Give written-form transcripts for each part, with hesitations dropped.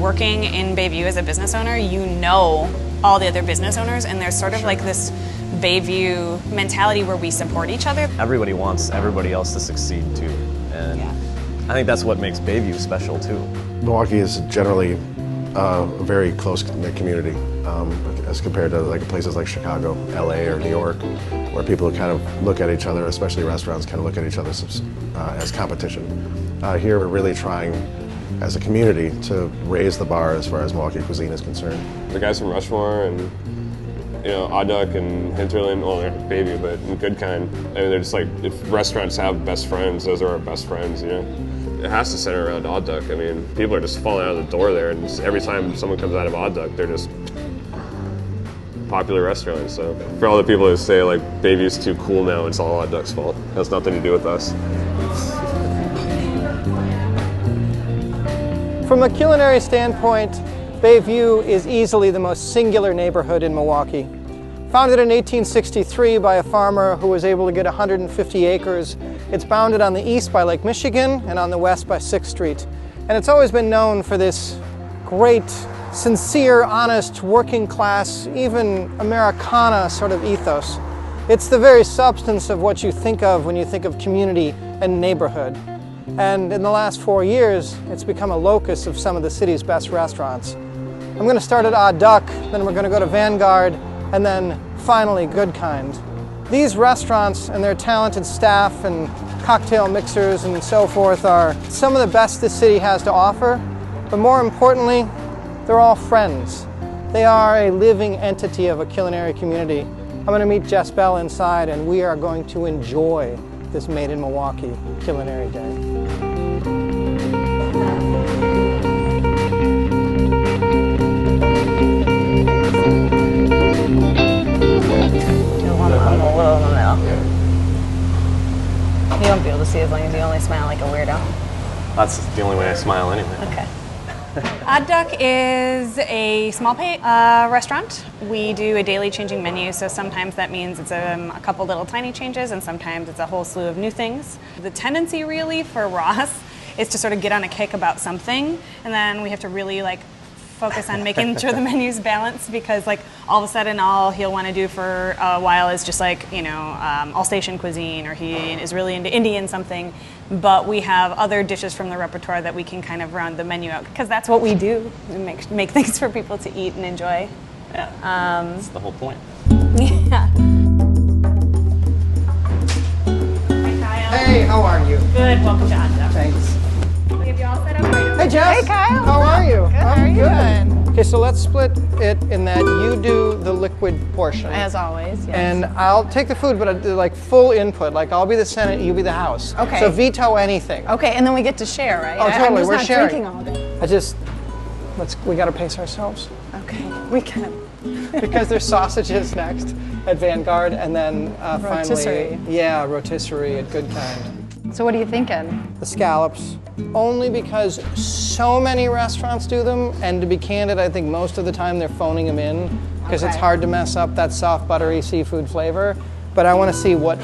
working in Bayview as a business owner, you know all the other business owners, and there's sort of like this Bayview mentality where we support each other. Everybody wants everybody else to succeed too, and I think that's what makes Bayview special too. Milwaukee is generally a very close-knit community as compared to like places like Chicago, LA, or New York, where people kind of look at each other, especially restaurants, kind of look at each other as competition. Here we're really trying as a community to raise the bar as far as Milwaukee cuisine is concerned. The guys from Rushmore and Odd Duck and Hinterland, well, they're Bayview, but in Goodkind, I mean, they're just like, if restaurants have best friends, those are our best friends, It has to center around Odd Duck. I mean, people are just falling out of the door there, and just every time someone comes out of Odd Duck, they're just popular restaurants. So for all the people who say like Bayview's too cool now, it's all Odd Duck's fault. It has nothing to do with us. From a culinary standpoint, Bayview is easily the most singular neighborhood in Milwaukee. Founded in 1863 by a farmer who was able to get 150 acres, it's bounded on the east by Lake Michigan and on the west by 6th Street. And it's always been known for this great, sincere, honest, working class, even Americana sort of ethos. It's the very substance of what you think of when you think of community and neighborhood. And in the last 4 years, it's become a locus of some of the city's best restaurants. I'm going to start at Odd Duck, then we're going to go to Vanguard, and then finally Goodkind. These restaurants and their talented staff and cocktail mixers and so forth are some of the best this city has to offer, but more importantly, they're all friends. They are a living entity of a culinary community. I'm going to meet Jess Bell inside, and we are going to enjoy this Made in Milwaukee Culinary Day. You won't be able to see as long as you only smile like a weirdo. That's the only way I smile anyway. Okay. Odd Duck is a small pay restaurant. We do a daily changing menu, so sometimes that means it's a couple little tiny changes, and sometimes it's a whole slew of new things. The tendency really for Ross is to sort of get on a kick about something, and then we have to really like focus on making sure the menu's balanced, because like all of a sudden all he'll want to do for a while is just like, all station cuisine, or he is really into Indian something, but we have other dishes from the repertoire that we can kind of round the menu out, because that's what we do, make things for people to eat and enjoy. Yeah, that's the whole point. Yeah. Hey, how are you? Good, welcome to Odd Duck. Thanks. We have you all set up right over Hey, Jess. Hey, Kyle. How are you? Good. How are you doing? Okay, so let's split it in that you do the liquid portion. As always, yes. And I'll take the food, but I do like full input. Like I'll be the Senate, you be the House. Okay. So veto anything. Okay, and then we get to share, right? Oh, totally. I'm just We're not sharing. drinking all day. We got to pace ourselves. Okay, we can. Because there's sausages next at Vanguard, and then Rotisserie. finally, rotisserie at Goodkind. So what are you thinking? The scallops, only because so many restaurants do them, and to be candid, I think most of the time they're phoning them in, because it's Okay. hard to mess up that soft, buttery seafood flavor. But I want to see what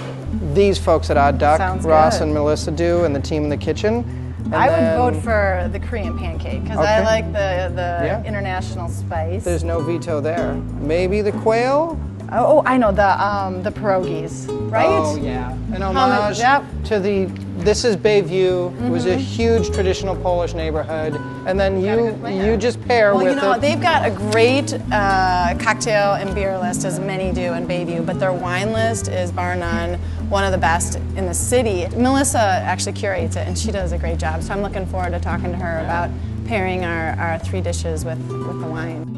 these folks at Odd Duck, Sounds Ross good. and Melissa, do, and the team in the kitchen. And I then would vote for the Korean pancake, because I Okay. like the Yeah. international spice. There's no veto there. Maybe the quail? Oh, I know, the pierogies, right? Oh, yeah. An homage Yep. to this is Bayview. It was a huge traditional Polish neighborhood. And then you just pair Well, with it. they've got a great cocktail and beer list, as many do in Bayview, but their wine list is bar none one of the best in the city. Melissa actually curates it, and she does a great job. So I'm looking forward to talking to her about pairing our three dishes with the wine.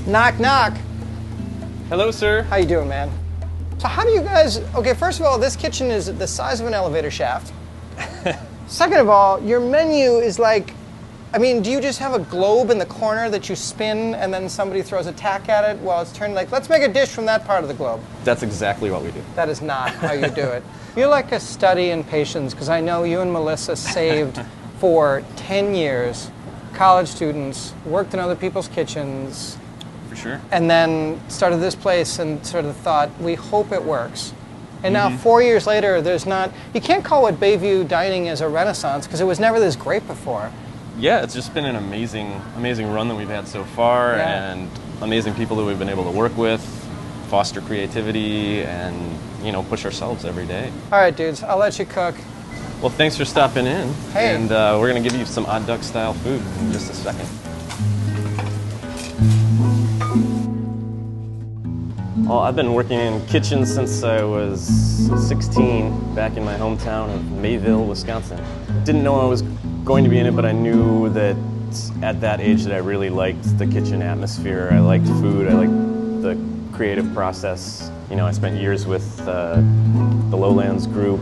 Knock, knock. Hello, sir. How you doing, man? So how do you guys, okay, first of all, this kitchen is the size of an elevator shaft. Second of all, your menu is like, do you just have a globe in the corner that you spin and then somebody throws a tack at it while it's turned, like, let's make a dish from that part of the globe? That's exactly what we do. That is not how you do it. You're like a study in patience, because I know you and Melissa saved for 10 years, college students, worked in other people's kitchens. For Sure. And then started this place and sort of thought, we hope it works. And now 4 years later, you can't call what Bayview dining is a renaissance because it was never this great before. Yeah, it's just been an amazing run that we've had so far, and amazing people that we've been able to work with, foster creativity, and push ourselves every day. All right, dudes, I'll let you cook. Well, thanks for stopping in. Hey. And we're going to give you some Odd Duck style food in just a second. Well, I've been working in kitchens since I was 16, back in my hometown of Mayville, Wisconsin. Didn't know I was going to be in it, but I knew that at that age that I really liked the kitchen atmosphere. I liked food, I liked the creative process. I spent years with the Lowlands group.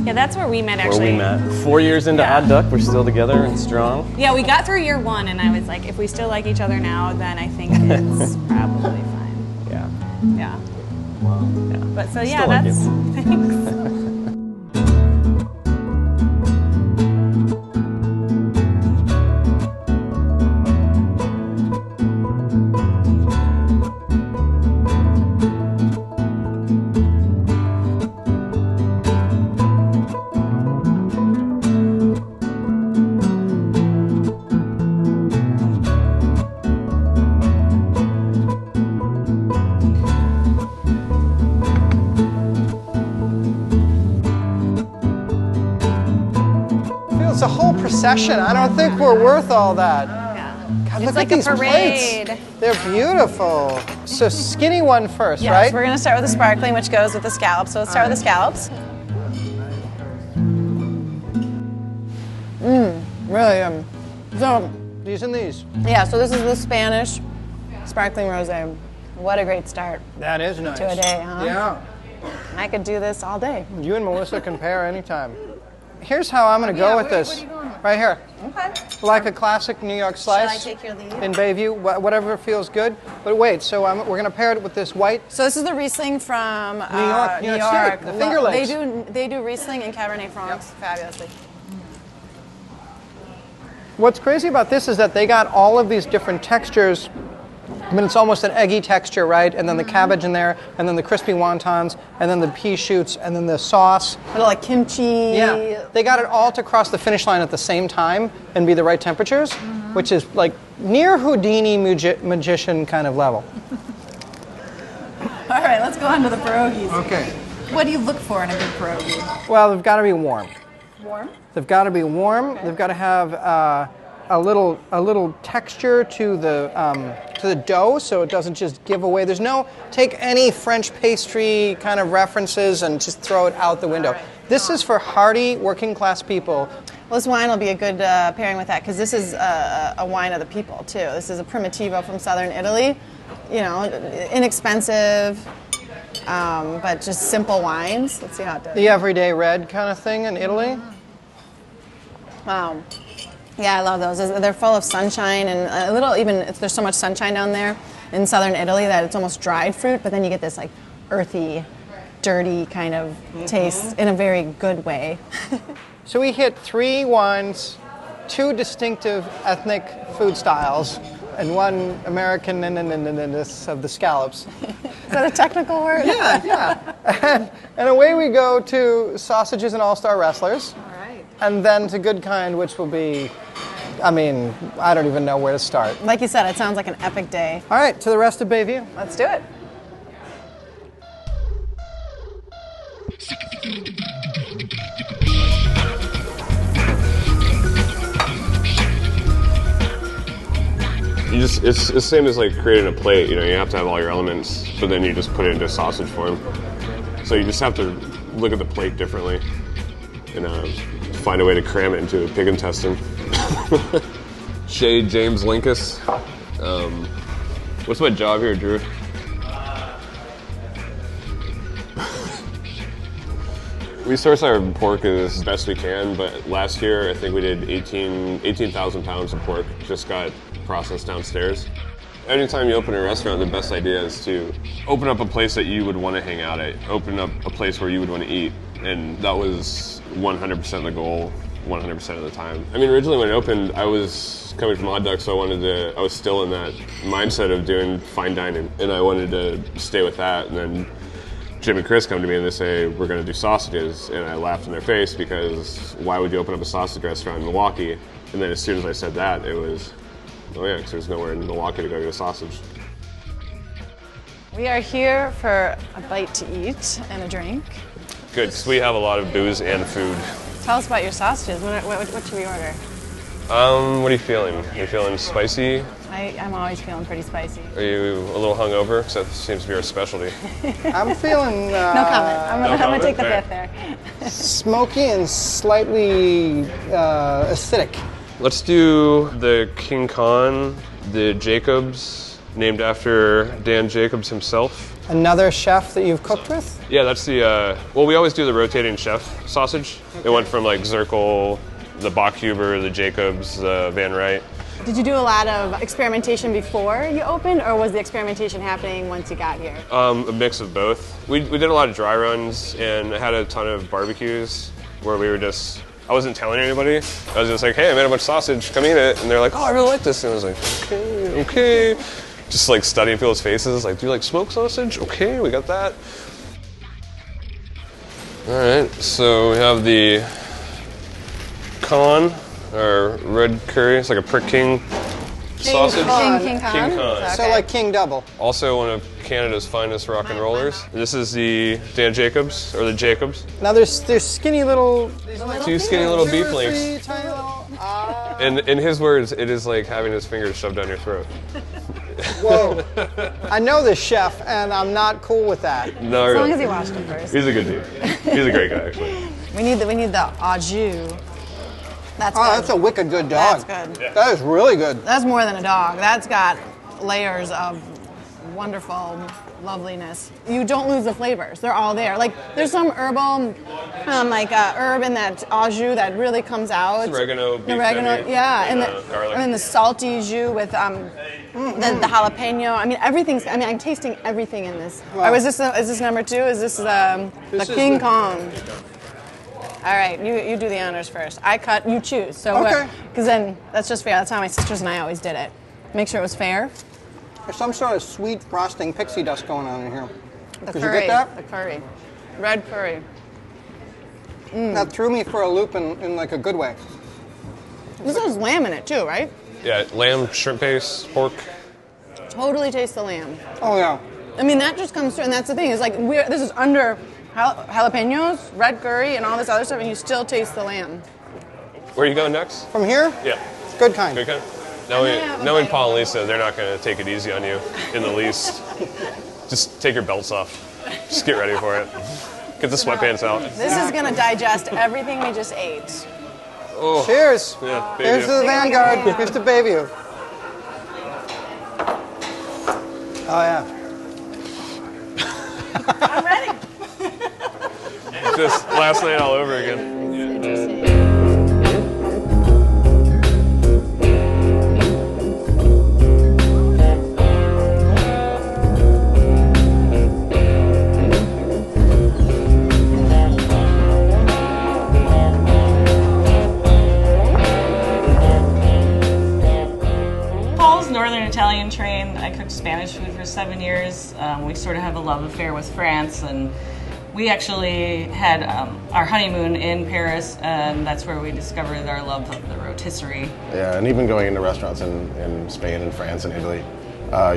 Yeah, that's where we met, actually. 4 years into Odd Duck, we're still together and strong. Yeah, we got through year 1, and I was like, if we still like each other now, then I think it's probably fine. Yeah. Yeah. Wow. Yeah. But so, Still like that's... it. Thanks. It's a whole procession. I don't think we're worth all that. Yeah. God, It's look like at a these parade. plates. They're beautiful. So skinny one first, Yes, right? we're going to start with the sparkling, which goes with the scallops. So let's start with the scallops. Really. So, These and these. yeah, so this is the Spanish sparkling rosé. What a great start That is nice. to a day, huh? Yeah. I could do this all day. You and Melissa can pair anytime. Here's how I'm going to go with this. Right here. Okay. Like a classic New York slice. Shall I take your lead? In Bayview, whatever feels good. But wait, so we're going to pair it with this white. So this is the Riesling from New York State, the Finger Lakes. They do Riesling and Cabernet Franc fabulously. What's crazy about this is that they got all of these different textures. I mean, it's almost an eggy texture, right? And then the cabbage in there, and then the crispy wontons, and then the pea shoots, and then the sauce. A little like kimchi. Yeah, they got it all to cross the finish line at the same time and be the right temperatures, which is like near Houdini magician kind of level. All right, let's go on to the pierogies. Okay. What do you look for in a good pierogi? Well, they've got to be warm. Warm? They've got to be warm. Okay. They've got to have a little texture to the dough, so it doesn't just give away. There's no take any French pastry kind of references and just throw it out the window. Right. This is for hearty working class people. Well, this wine will be a good pairing with that because this is a wine of the people too. This is a Primitivo from southern Italy. Inexpensive, but just simple wines. Let's see how it does. The everyday red kind of thing in Italy. Wow. Yeah, I love those. They're full of sunshine and a little, even if there's so much sunshine down there in southern Italy that it's almost dried fruit, but then you get this like earthy, dirty kind of taste in a very good way. So we hit 3 wines, 2 distinctive ethnic food styles, and 1 American-ness of the scallops. Is that a technical word? Yeah. And away we go to sausages and all-star wrestlers. All right. And then to Goodkind, which will be, I mean, I don't even know where to start. Like you said, it sounds like an epic day. All right, to the rest of Bayview. Let's do it. It's the same as like creating a plate. You have to have all your elements, but then you just put it into sausage form. So you just have to look at the plate differently and find a way to cram it into a pig intestine. Shay James Linkus. What's my job here, Drew? We source our pork as best we can, but last year I think we did 18,000 pounds of pork just got processed downstairs. Anytime you open a restaurant, the best idea is to open up a place that you would want to hang out at, open up a place where you would want to eat, and that was 100% the goal 100% of the time. I mean, originally when it opened, I was coming from Odd Duck, so I was still in that mindset of doing fine dining, and I wanted to stay with that. And then Jim and Chris come to me and they say, we're going to do sausages, and I laughed in their face because why would you open up a sausage restaurant in Milwaukee? And then as soon as I said that, it was, oh yeah, because there's nowhere in Milwaukee to go get a sausage. We are here for a bite to eat and a drink. Good, because we have a lot of booze and food. Tell us about your sausages. What should we order? What are you feeling? Are you feeling spicy? I'm always feeling pretty spicy. Are you a little hungover? Because that seems to be our specialty. I'm feeling No comment. I'm gonna take the fifth there. smoky and slightly acidic. Let's do the King Khan, the Jacobs, named after Dan Jacobs himself. Another chef that you've cooked with? Yeah, that's the, well, we always do the rotating chef sausage. It went from like Zirkel, the Bachhuber, the Jacobs, the Van Wright. Did you do a lot of experimentation before you opened, or was the experimentation happening once you got here? A mix of both. We did a lot of dry runs, and I had a ton of barbecues where we were just, I wasn't telling anybody. I was just like, hey, I made a bunch of sausage, come eat it. And they're like, oh, I really like this. And I was like, okay. Just like studying people's faces, like, do you like smoked sausage? Okay, we got that. All right, so we have the Khan, or red curry. It's like a prick king sausage. King Khan. King Khan. Okay. So like King Double. Also one of Canada's finest rock and rollers. This is the Dan Jacobs, or the Jacobs. Now there's skinny little... Two skinny little beef links. Three tiny little... And in his words, it is like having his fingers shoved down your throat. Whoa. I know this chef, and I'm not cool with that. No, As long really. as he washed them first. He's a good dude. He's a great guy, actually. We need the au jus. That's Oh, good. that's a wicked good dog. That's good. That is really good. That's more than a dog. That's got layers of wonderful loveliness. You don't lose the flavors. They're all there. Like, there's some herbal, herb in that au jus that really comes out. It's oregano, beef Oregano, yeah. And garlic. then the salty jus with the jalapeno. I mean, everything's, I'm tasting everything in this. Wow. Is this number two? Is this the King Kong? All right, you do the honors first. I cut, you choose. So, Okay. Because then that's just fair. That's how my sisters and I always did it. Make sure it was fair. There's some sort of sweet frosting pixie dust going on in here. The Did curry. you get that? The curry. Red curry. That threw me for a loop in like a good way. This has lamb in it too, right? Yeah, lamb, shrimp paste, pork. Totally taste the lamb. Oh yeah. I mean, that just comes through, and that's the thing. Is like this is under jalapenos, red curry, and all this other stuff, and you still taste the lamb. Where are you going next? From here? Yeah. Good kind. Good kind. Knowing Paul and Lisa, they're not going to take it easy on you in the least. Just take your belts off. Just get ready for it. Get the sweatpants out. This is gonna digest everything we just ate. Oh. Cheers. Yeah, Here's to the Vanguard. Here's to Bayview. Oh yeah. I'm ready. Just last night all over again. Interesting. Northern Italian trained. I cooked Spanish food for 7 years. We sort of have a love affair with France, and we actually had our honeymoon in Paris, and that's where we discovered our love of the rotisserie. Yeah, and even going into restaurants in Spain and France and Italy,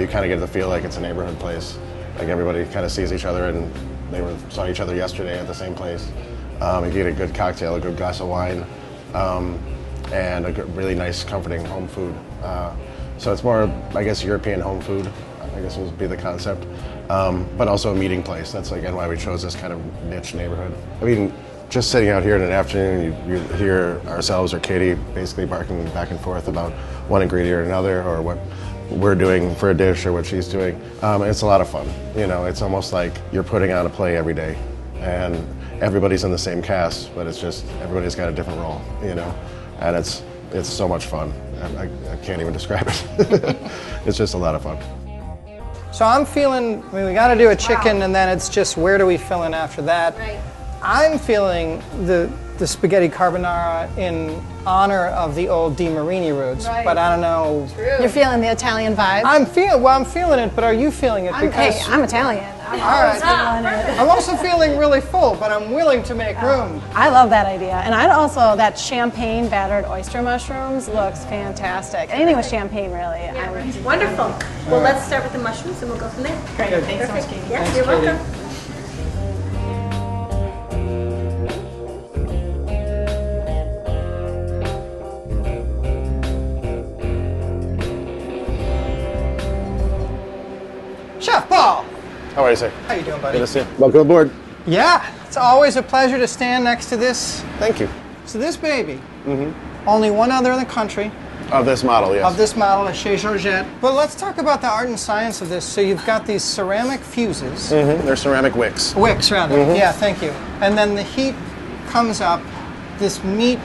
you kind of get the feel like it's a neighborhood place. Like everybody kind of sees each other, and they saw each other yesterday at the same place. You get a good cocktail, a good glass of wine, and a really nice, comforting home food. So it's more, I guess, European home food, I guess would be the concept, but also a meeting place. That's again why we chose this kind of niche neighborhood. I mean, just sitting out here in an afternoon, you hear ourselves or Katie basically barking back and forth about one ingredient or another, or what we're doing for a dish or what she's doing. It's a lot of fun. You know, it's almost like you're putting on a play every day, and everybody's in the same cast, but it's just everybody's got a different role, you know, and it's so much fun. I can't even describe it. It's just a lot of fun. So I'm feeling, I mean, we got to do a chicken, and then it's just where do we fill in after that? Right. I'm feeling the the spaghetti carbonara in honor of the old Di Marini roots, but I don't know. You're feeling the Italian vibe? I'm feeling it, but are you feeling it? Hey, I'm Italian. All right. I'm also feeling really full, but I'm willing to make room. I love that idea. And I'd also, that champagne battered oyster mushrooms looks fantastic. Anything with champagne, really. Yeah, wonderful. Well, let's start with the mushrooms and we'll go from there. Great. Thanks so much, Katie. Yeah, Thanks, you're Katie. welcome. Chef Paul! How are you, sir? How you doing, buddy? Good to see you. Welcome aboard. Yeah, it's always a pleasure to stand next to this. Thank you. So this baby, only one other in the country Of this model, yes. of this model, a Chez Georgette. But let's talk about the art and science of this. So you've got these ceramic fuses. They're ceramic wicks. Wicks, rather. Yeah, thank you. And then the heat comes up. This meat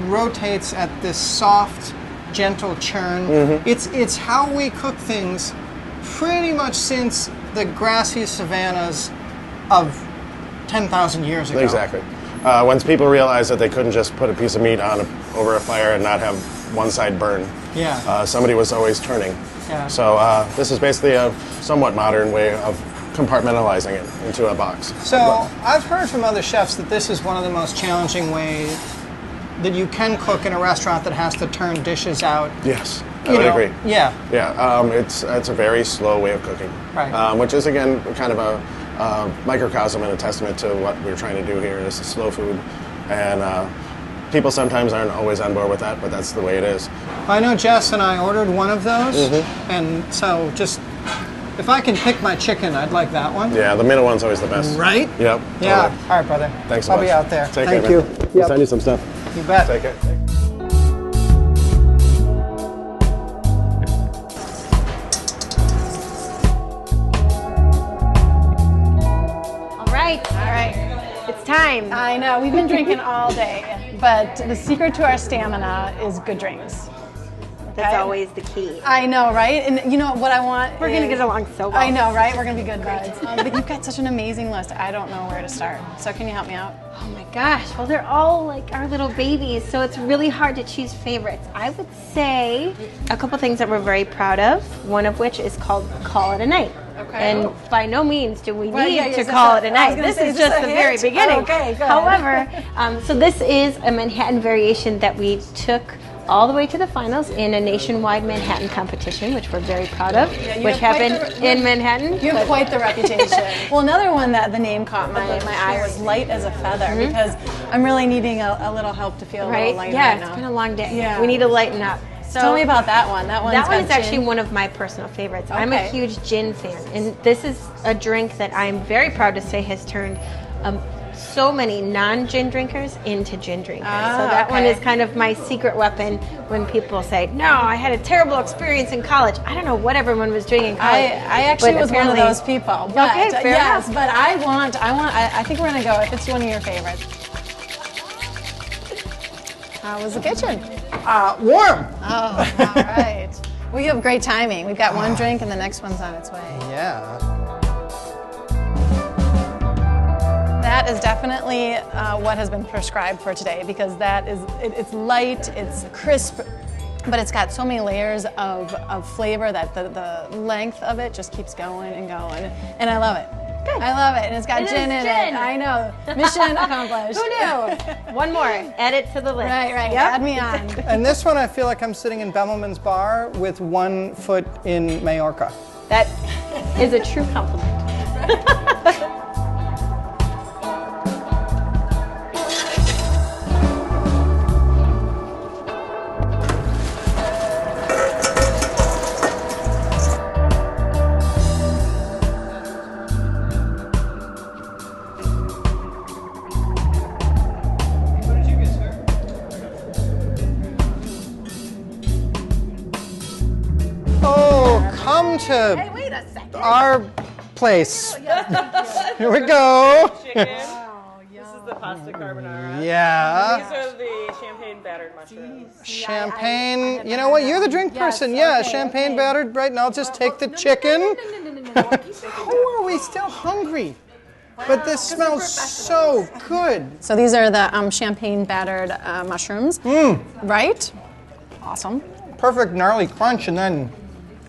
rotates at this soft, gentle churn. It's how we cook things pretty much since the grassy savannas of 10,000 years ago. Exactly. Once people realized that they couldn't just put a piece of meat on over a fire and not have one side burn, somebody was always turning. Yeah. So this is basically a somewhat modern way of compartmentalizing it into a box. So I've heard from other chefs that this is one of the most challenging ways that you can cook in a restaurant that has to turn dishes out. Yes, I would agree. Yeah. Yeah, it's a very slow way of cooking, Right. which is again kind of a microcosm and a testament to what we're trying to do here. This is slow food, and people sometimes aren't always on board with that, but that's the way it is. I know Jess and I ordered one of those, and so just if I can pick my chicken, I'd like that one. Yeah, the middle one's always the best. Right? Yep. Yeah. Totally. All right, brother. Thanks so I'll much. be out there. Take Thank care, you. man. I'll send you some stuff. You bet. Take it. All right. It's time. I know, we've been drinking all day, but the secret to our stamina is good drinks. That's always the key. I know, right? And you know what I want? We're going to get along so well. I know, right? We're going to be good buds. But you've got such an amazing list. I don't know where to start. So can you help me out? Oh my gosh. Well, they're all like our little babies, so it's really hard to choose favorites. I would say a couple things that we're very proud of, one of which is called Call It a Night. Okay. And by no means do we Well, need yeah, to is call this it a a- I was night. gonna This say, is is this just a the very hint? beginning. Okay, good. However, so this is a Manhattan variation that we took all the way to the finals in a nationwide Manhattan competition, which we're very proud of, you which have quite happened the- in Manhattan. You have but- quite the reputation. Well, another one that the name caught my eye was Light as a Feather, because I'm really needing a little help to feel a little Right? lighter Yeah, right it's now. been a long day. Yeah. We need to lighten up. So Tell me about that one. That one is actually one of my personal favorites. I'm a Okay. huge gin fan, and this is a drink that I'm very proud to say has turned so many non-gin drinkers into gin drinkers. So that one okay. is kind of my secret weapon when people say, no, I had a terrible experience in college. I don't know what everyone was doing in college. I actually but was one of apparently- those people. But, Okay, fair yes, enough. but I think we're gonna go if it's one of your favorites. How was the kitchen? Warm. Oh, all right. Well, you have great timing. We've got one drink and the next one's on its way. Yeah. That is definitely what has been prescribed for today, because that is, it's light, it's crisp, but it's got so many layers of flavor that the length of it just keeps going and going, and I love it. Good. I love it, and it's got It gin is in gin. gin. I know. Mission accomplished. Who knew? One more. Add it to the list. Right, Yep. add me on. And this one, I feel like I'm sitting in Bemmelman's bar with 1 foot in Majorca. That is a true compliment. Oh, come to Wait a second. our place. Here we go. Chicken. This is the pasta carbonara. Yeah. These are the champagne battered mushrooms. Champagne. You know what? You're the drink person. Yeah, champagne battered. Right now, I'll just take the chicken. No. How are we still hungry? But this smells so good. So these are the champagne battered mushrooms. Right? Awesome. Perfect gnarly crunch and then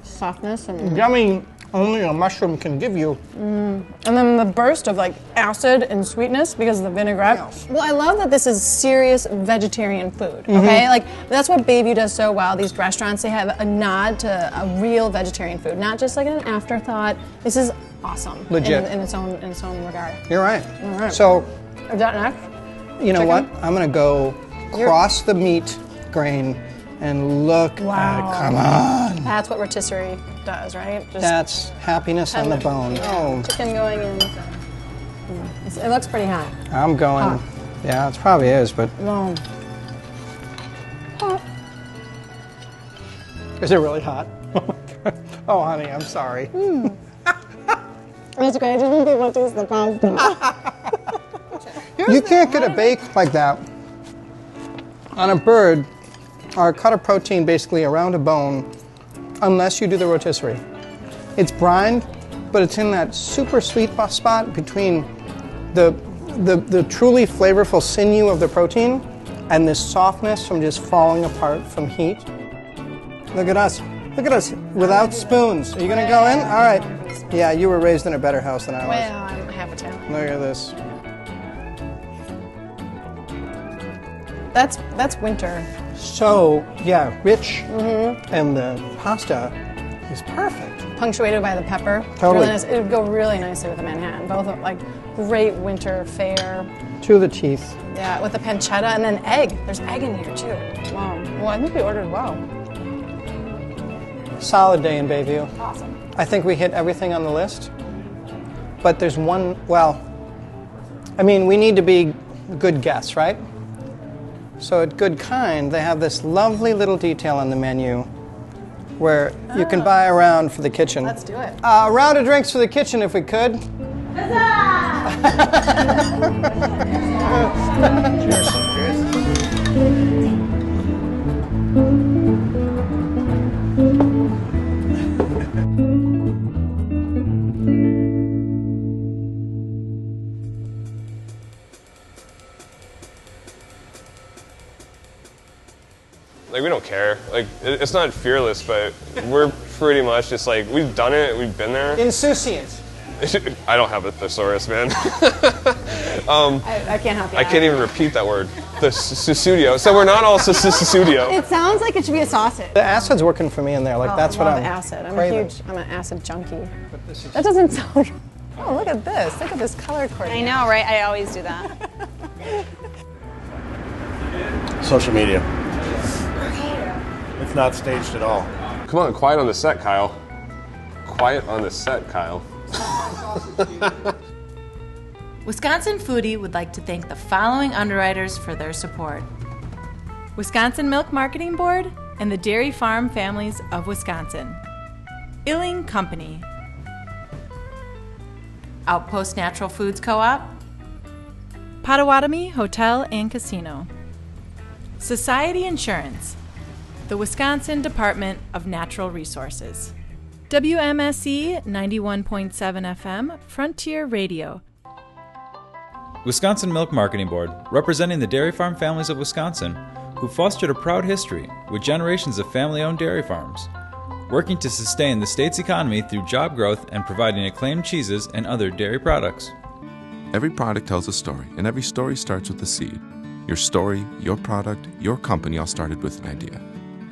Softness and yummy only a mushroom can give you. And then the burst of like acid and sweetness because of the vinaigrette. Yes. Well, I love that this is serious vegetarian food, okay? Like, that's what Bayview does so well. These restaurants, they have a nod to a real vegetarian food, not just like an afterthought. This is awesome. Legit. In its own regard. You're right. All right. So, Is that next? you know Chicken? what? I'm gonna go cross the meat grain and look at, come on. That's what rotisserie does, right? Just That's happiness on the bone. Oh, chicken going in. It looks pretty hot. I'm going. Hot. Yeah, it probably is, but No. is it really hot? Oh, honey, I'm sorry. That's great. I just want people to taste the pasta. You can't get a bake like that on a bird or cut a protein basically around a bone unless you do the rotisserie. It's brined, but it's in that super sweet spot between the truly flavorful sinew of the protein and this softness from just falling apart from heat. Look at us. Look at us without spoons. Are you going to go in? All right. Yeah, you were raised in a better house than I was. Well, I'm half Italian. Look at this. That's winter. So, yeah, rich, and the pasta is perfect. Punctuated by the pepper. Totally. Really nice. It would go really nicely with the Manhattan. Both are like great winter fare. To the teeth. Yeah, with the pancetta and then egg. There's egg in here too. Wow. Well, I think we ordered well. Solid day in Bayview. Awesome. I think we hit everything on the list. But there's one, well, I mean, we need to be good guests, right? So at Goodkind, they have this lovely little detail on the menu where you can buy a round for the kitchen. Let's do it. A round of drinks for the kitchen if we could. Like, we don't care. Like, it's not fearless, but we're pretty much just like, we've done it, we've been there. Insouciant. I don't have a thesaurus, man. I can't help you. I can't even repeat that word. The studio. So we're not all studio. It sounds like it should be a sausage. The acid's working for me in there. Like, that's I what love I'm acid. craving. I'm an acid junkie. That doesn't sound. Oh, look at this. Look at this color coordination. I know, right? I always do that. Social media. It's not staged at all. Come on, quiet on the set, Kyle. Quiet on the set, Kyle. Wisconsin Foodie would like to thank the following underwriters for their support: Wisconsin Milk Marketing Board and the Dairy Farm Families of Wisconsin, Illing Company, Outpost Natural Foods Co-op, Potawatomi Hotel and Casino, Society Insurance, the Wisconsin Department of Natural Resources, WMSE 91.7 FM, Frontier Radio. Wisconsin Milk Marketing Board, representing the dairy farm families of Wisconsin, who fostered a proud history with generations of family-owned dairy farms, working to sustain the state's economy through job growth and providing acclaimed cheeses and other dairy products. Every product tells a story, and every story starts with a seed. Your story, your product, your company all started with an idea.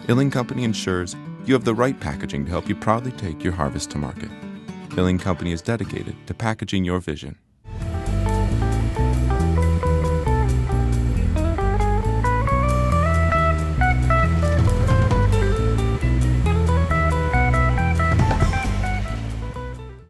Illing Company ensures you have the right packaging to help you proudly take your harvest to market. Illing Company is dedicated to packaging your vision.